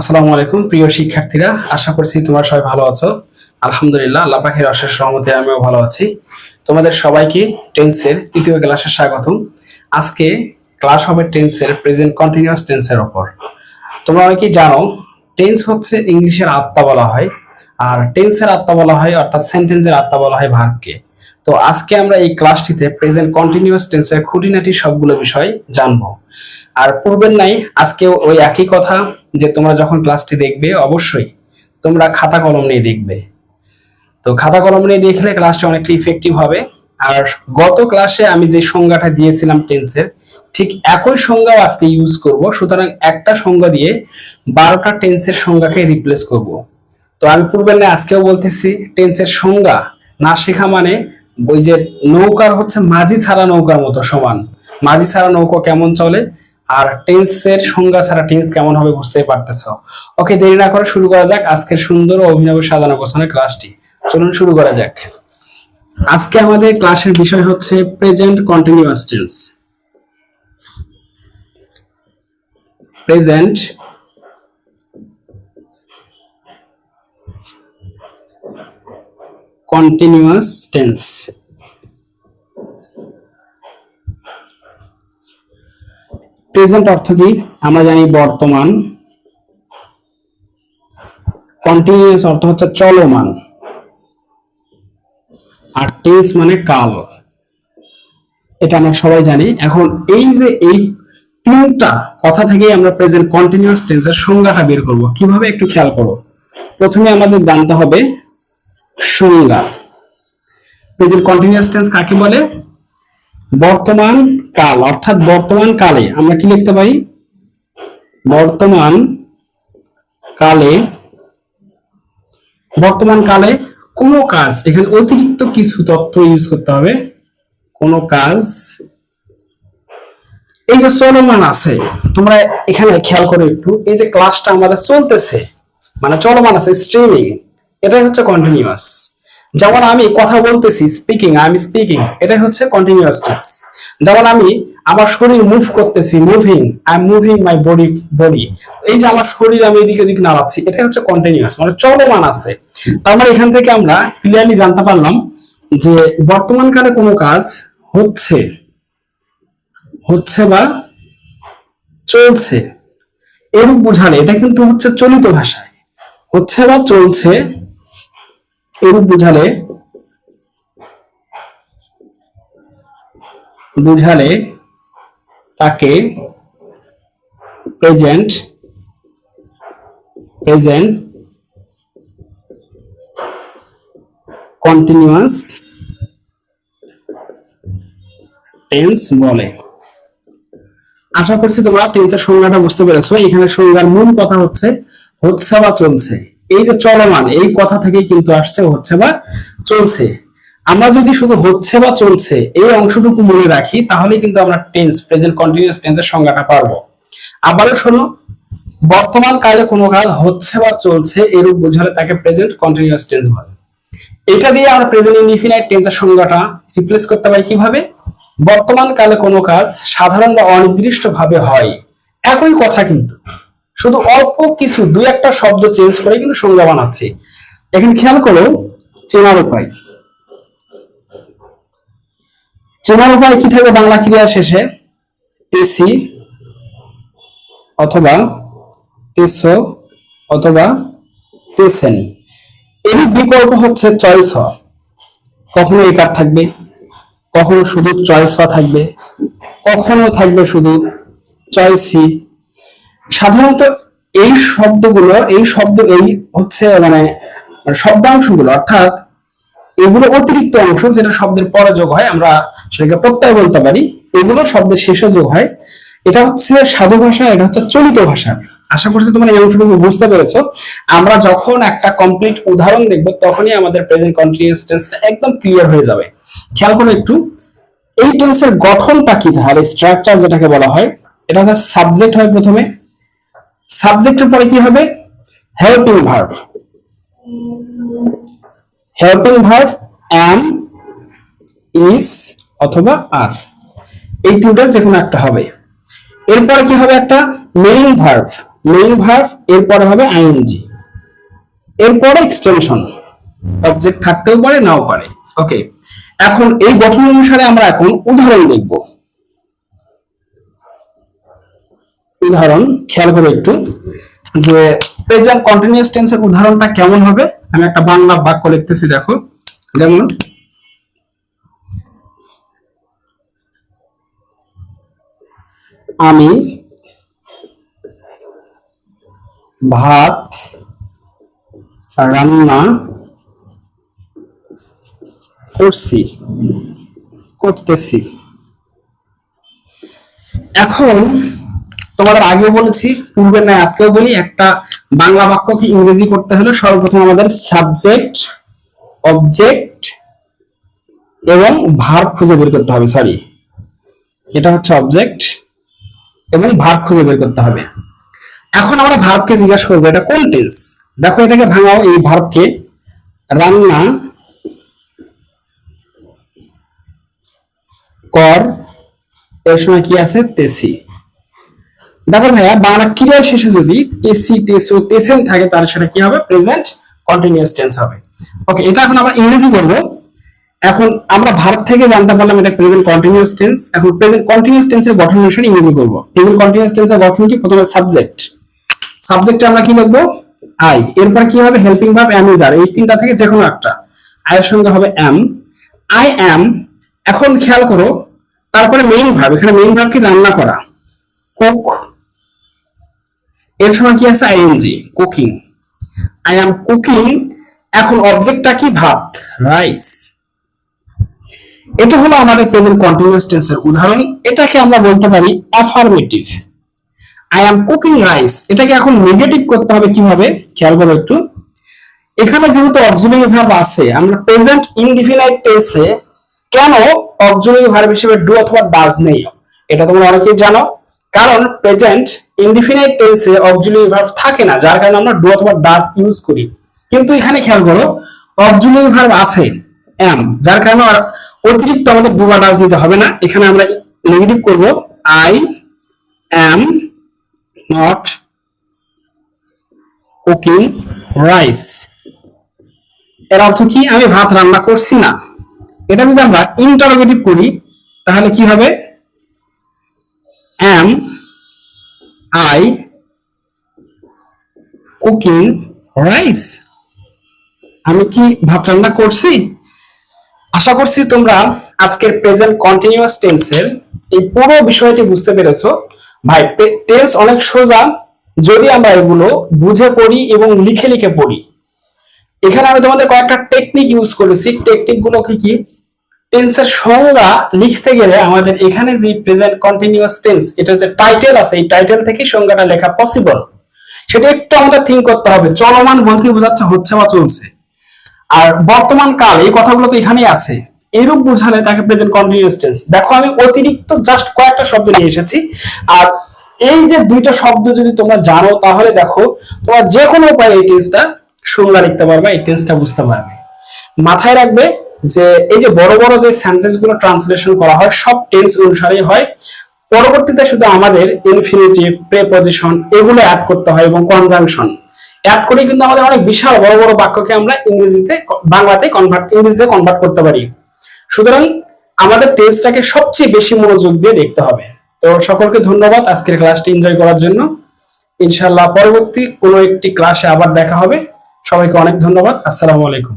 আসসালামু আলাইকুম প্রিয় শিক্ষার্থীরা, আশা করছি তোমরা সবাই ভালো আছো। আলহামদুলিল্লাহ, আল্লাহ পাকের অশেষ রহমতে আমিও ভালো আছি। তোমাদের সবাইকে টেন্সের তৃতীয় ক্লাসে স্বাগতম। আজকে ক্লাস হবে টেন্সের প্রেজেন্ট কন্টিনিউয়াস টেন্সের উপর। তোমরা অনেকেই জানো, টেন্স হচ্ছে ইংলিশের আত্মা বলা হয়, আর টেন্সের আত্মা বলা হয়, অর্থাৎ সেন্টেন্সের আত্মা বলা হয় ভার্বকে। তো আজকে আমরা এই ক্লাসটিতে প্রেজেন্ট কন্টিনিউয়াস টেন্সের খুঁটিনাটি সবগুলো বিষয় জানবো। আর পূর্বের নাই আজকেও ওই একই কথা, যে তোমরা যখন ক্লাসটি দেখবে অবশ্যই তোমরা খাতা কলম নিয়ে দেখবে। তো খাতা কলম নিয়ে দেখলে ক্লাসটা অনেকটা ইফেক্টিভ হবে। আর গত ক্লাসে আমি যে সংজ্ঞাটা দিয়েছিলাম টেন্সের, ঠিক একই সংজ্ঞাও আজকে ইউজ করব। সুতরাং একটা সংজ্ঞা দিয়ে 12টা টেন্সের সংজ্ঞাকে রিপ্লেস করব। তো আমি পূর্বের নাই আজকেও বলতেছি, টেন্সের সংজ্ঞা না শেখা মানে ওই যে নৌকার হচ্ছে মাঝি ছাড়া নৌকার মতো সমান। মাঝি ছাড়া নৌকা কেমন চলে, আর টেন্সের সংজ্ঞা ছাড়া টেন্স কেমন হবে বুঝতেই পারতেছো। ওকে, দেরি না করে শুরু করা যাক আজকের সুন্দর ও অভিনব সাজানো গোছানোর ক্লাসটি। চলুন শুরু করা যাক। আজকে আমাদের ক্লাসের বিষয় হচ্ছে present continuous tense. Present continuous tense. Present অর্থ কি আমরা জানি, বর্তমান। কন্টিনিউয়াস অর্থ হচ্ছে চলমান, আর টেন্স মানে কাল। এটা আমরা সবাই জানি। এখন এই যে এই তিনটা কথা থেকেই আমরা প্রেজেন্ট কন্টিনিউয়াস টেন্সের সংজ্ঞাটা বের করব। কিভাবে একটু খেয়াল করো। প্রথমে আমাদের জানতে হবে সংজ্ঞা। প্রেজেন্ট কন্টিনিউয়াস টেন্স কাকে বলে? বর্তমান কাল, অর্থাৎ বর্তমান কালে আমরা কি লিখতে পারি? বর্তমান কালে। বর্তমান কালে কোনো কাজ, এখানে অতিরিক্ত কিছু তথ্য ইউজ করতে হবে। কোনো কাজ এই যে চলমান আছে, তোমরা এখানে খেয়াল করো একটু, এই যে ক্লাসটা আমাদের চলতেছে মানে চলমান আছে, স্ট্রিমিং, এটাই হচ্ছে কন্টিনিউয়াস। যেমন আমি কথা বলতেছি, স্পিকিং, আই এম স্পিকিং, এটাই হচ্ছে কন্টিনিউয়াস টেন্স। যেমন আমি আমার শরীর মুভ করতেছি, moving, I am moving my body, এই যে আমার শরীর আমি এদিকে ওদিকে নাড়াচ্ছি, এটাই হচ্ছে কন্টিনিউয়াস, মানে চলমান আছে। তার মানে এখান থেকে আমরা ক্লিয়ারলি জানতে পারলাম যে বর্তমান কালে কোনো কাজ হচ্ছে হচ্ছে বা চলছে, এরূপ বুঝালে, এটা কিন্তু হচ্ছে চলিত ভাষায়, হচ্ছে বা চলছে এরূপ বুঝালে তাকে প্রেজেন্ট কন্টিনিউয়াস টেন্স বলে। আশা করছি তোমরা টেন্সের সংজ্ঞাটা বুঝতে পেরেছো। এখানে সংজ্ঞার মূল কথা হচ্ছে হচ্ছে বা চলছে। এই যে চলমান, এই কথা থেকেই কিন্তু আসছে হচ্ছে বা চলছে। আমরা যদি শুধু হচ্ছে বা চলছে এই অংশটুকু মনে রাখি, তাহলে কিন্তু আমরা টেন্স, প্রেজেন্ট কন্টিনিউয়াস টেন্সের সংজ্ঞাটা পারবো। আবারও শোনো, বর্তমান কালে কোনো কাজ হচ্ছে বা চলছে এরূপ বোঝালে তাকে প্রেজেন্ট কন্টিনিউয়াস টেন্স বলে। এটা দিয়ে আমরা প্রেজেন্ট ইনডিফিনাইট টেন্সের সংজ্ঞাটা রিপ্লেস করতে পারি কিভাবে? বর্তমান কালে কোনো কাজ সাধারণ বা অনির্দিষ্ট ভাবে হয়, একই কথা কিন্তু শুধু অল্প কিছু দুই একটা শব্দ চেঞ্জ করে কিন্তু সংজ্ঞা বানাচ্ছি। এখন খেয়াল করো, চেনার উপায়। চেনার উপায় কি থাকবে বাংলা ক্রিয়ার শেষে? তেসি অথবা তেসো অথবা তেসেন। এর বিকল্প হচ্ছে চয়েস হ। কখনো একার থাকবে, কখনো শুধু চয়েস হ থাকবে, কখনো থাকবে শুধু চয়েসি। সাধারণত এই শব্দগুলো, এই হচ্ছে মানে শব্দাংশগুলো, অর্থাৎ এগুলো অতিরিক্ত অংশ যেটা শব্দের পরে যোগ হয়, আমরা সেটাকে প্রত্যয় বলতে পারি। এগুলো শব্দের শেষে যোগ হয়। এটা হচ্ছে সাধু ভাষা, এটা হচ্ছে চলিত ভাষা। আশা করছি তোমরা এই অংশটুকু বুঝতে পেরেছো। আমরা যখন একটা কমপ্লিট উদাহরণ দেখব, তখনই আমাদের প্রেজেন্ট কন্টিনিউয়াস টেন্সটা একদম ক্লিয়ার হয়ে যাবে। খেয়াল করো একটু, এই টেন্সের গঠনটা কি, তাহলে স্ট্রাকচার যেটাকে বলা হয়, এটা হচ্ছে সাবজেক্ট হয় প্রথমে, সাবজেক্টের পরে কি হবে? Helping verb. Helping verb am, is অথবা are, এই তিনটার যে কোনো একটা হবে। এরপরে কি হবে? একটা মেইন ভার্ব, মেইন ভার্ব, এরপরে হবে আইএনজি, এরপরে এক্সটেনশন। অবজেক্ট থাকতেও পারে নাও পারে। ওকে, এখন এই গঠন অনুসারে আমরা এখন উদাহরণ দেখব। উদাহরণ খেয়াল করে একটু যে প্রেজেন্ট কন্টিনিউয়াস টেন্সের উদাহরণটা কেমন হবে। আমি একটা বাংলা বাক্য লিখতেছি, দেখো। যেমন আমি ভাত রান্না করতেছি। এখন তোমাদের আগেও বলেছি, পূর্বে নয় আজকেও বলি, একটা বাংলা বাক্যকে ইংরেজি করতে হলে সর্বপ্রথম আমাদের সাবজেক্ট, অবজেক্ট এবং ভার্ব খুঁজে বের করতে হবে। সরি, এটা হচ্ছে অবজেক্ট এবং ভার্ব খুঁজে বের করতে হবে। এখন আমরা ভার্বকে জিজ্ঞাসা করবো এটা কোন টেন্স। দেখো এটাকে ভাঙাও, এই ভার্বকে রান্না কর, এর সময় কি আছে তেসি। দেখো ভাইয়া, বাংলা ক্রিয়ার শেষে যদি তেসি, তেসো, তেসেন থাকে তাহলে সেটা কি হবে? প্রেজেন্ট কন্টিনিউয়াস টেন্স হবে। ওকে, এটা এখন আমরা ইংরেজি করব। এখন আমরা ভার্ব থেকে জানতে পারলাম এটা প্রেজেন্ট কন্টিনিউয়াস টেন্স। এখন প্রেজেন্ট কন্টিনিউয়াস টেন্সের গঠন অনুসারে ইংরেজি করব। প্রেজেন্ট কন্টিনিউয়াস টেন্সের গঠন কি? প্রথমে সাবজেক্ট, সাবজেক্টে আমরা কি লিখবো? আই। এরপর কি হবে? হেল্পিং ভার্ব এম ইজ আর, এই তিনটা থেকে যে কোনো একটা। আই এর সঙ্গে হবে এম, আই এম। এখন খেয়াল করো, তারপরে মেইন ভার্ব, এখানে মেইন ভার্ব কি? রান্না করা, কুক। এর সময় কি আছে? ING, cooking. I am cooking. এখন অবজেক্টটা কি? ভাত, রাইস। এটা হলো আমাদের প্রেজেন্ট কন্টিনিউয়াস টেন্সের উদাহরণ। এটাকে আমরা বলতে পারি affirmative. I am cooking rice, এটাকে এখন নেগেটিভ করতে হবে কিভাবে? খেয়াল করো একটু। এখানে যেহেতু অক্সিলারি ভার্ব আছে, আমরা প্রেজেন্ট ইনডিফিনাইট টেন্সে কেন অক্সিলারি ভার্ব হিসেবে ডু অথবা ডাজ নেই, এটা তোমরা অনেকেই জানো। কারণ প্রেজেন্ট ইনডিফিনাইট টেন্সে অক্সিলারি ভার্ব থাকে না, যার কারণে আমরা ডু অথবা ডাজ ইউজ করি। কিন্তু এখানে খেয়াল করো, অক্সিলারি ভার্ব আছে এম, যার কারণে আর অতিরিক্ত আমাদের ডু বা ডাজ নিতে হবে না। এখানে আমরা নেগেটিভ করব, I am not cooking rice. এর অর্থ কি? আমি ভাত রান্না করছি না। এটা যদি আমরা ইন্টারোগেটিভ করি তাহলে কি হবে? এম আই কুকিং রাইস, আমি কি ভাত রান্না করছি? আশা করছি তোমরা আজকের প্রেজেন্ট কন্টিনিউয়াস টেন্সের এই পুরো বিষয়টি বুঝতে পেরেছো। ভাই, টেন্স অনেক সোজা যদি আমরা এগুলো বুঝে পড়ি এবং লিখে লিখে পড়ি। এখানে আমি তোমাদের কয়েকটা টেকনিক ইউজ করেছি। টেকনিক গুলো কি কি? টেন্সের সংজ্ঞা লিখতে গেলে আমাদের এখানে যে প্রেজেন্ট কন্টিনিউয়াস টেন্স, এটা যে টাইটেল আছে, এই টাইটেল থেকে সংজ্ঞাটা লেখা পসিবল, সেটা একটু আমাদের থিঙ্ক করতে হবে। চলমান বলতে বোঝাচ্ছে হচ্ছে বা চলছে, আর বর্তমান কাল এই কথাগুলো তো এখানেই আছে। এরূপ বোঝালে তাকে প্রেজেন্ট কন্টিনিউয়াস টেন্স। দেখো আমি অতিরিক্ত জাস্ট কয়েকটা শব্দ নিয়ে এসেছি, আর এই যে দুইটা শব্দ যদি তোমরা জানো তাহলে দেখো তোমরা যে কোনো উপায়ে এই টেন্সটা সংজ্ঞা লিখতে পারবে, এই টেন্সটা বুঝতে পারবে। মাথায় রাখবে যে এই যে বড় বড় যে সেন্টেন্স গুলো ট্রান্সলেশন করা হয় সব টেন্স অনুসারেই হয়। পরবর্তীতে শুধু আমাদের ইনফিনিটিভ, প্রেপজিশন এগুলো অ্যাড করতে হয় এবং কনজাংশন অ্যাড করে কিন্তু আমাদের অনেক বিশাল বড় বড় বাক্যকে আমরা বাংলাতে ইংরেজিতে কনভার্ট করতে পারি। সুতরাং আমাদের টেন্সটাকে সবচেয়ে বেশি মনোযোগ দিয়ে দেখতে হবে। তো সকলকে ধন্যবাদ আজকের ক্লাসটি এনজয় করার জন্য। ইনশাআল্লাহ পরবর্তী কোনো একটি ক্লাসে আবার দেখা হবে। সবাইকে অনেক ধন্যবাদ। আসসালামু আলাইকুম।